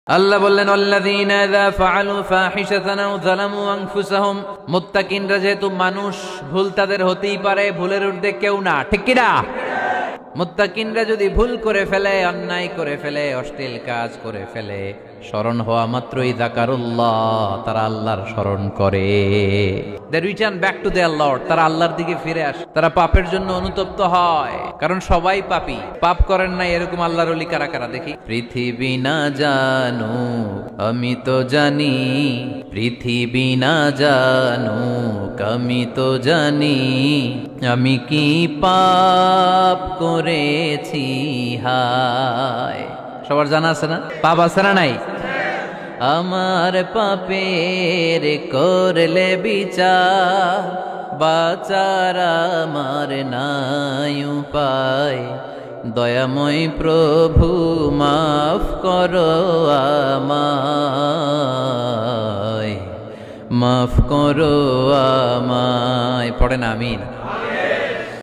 আল্লাহ বললেন আল্লাযীনা ইযা ফাআলু ফাহিশাতান আও যালামু আনফুসাহুম, মুত্তাকিনরা যেহেতু মানুষ, ভুল তাদের হতেই পারে, ভুলের ঊর্ধ্বে কেউ না, ঠিক কি না? মুত্তাকিনরা যদি ভুল করে ফেলে, অন্যায় করে ফেলে, অশ্লীল কাজ করে ফেলে, স্মরণ হওয়া মাত্রই যাকারুল্লাহ, তারা আল্লাহর স্মরণ করে। They return back to their lord, তারা আল্লাহর দিকে ফিরে আসে, তারা পাপের জন্য অনুতপ্ত হয়, কারণ সবাই পাপী। পাপ করেন না এরকম আল্লাহর ওলি কারা কারা দেখি? পৃথিবী না জানো আমি তো জানি, পৃথিবী না জানো আমি তো জানি, আমি কি পাপ করেছি হায়। সবার জানা আছে না? পাপ আছে না নাই? আমার পাপের করলে বিচার, বাচার আমার নাই উপায়, দয়াময় প্রভু মাফ করো আমায়, মাফ করো আমায়। পড়েন আমিন।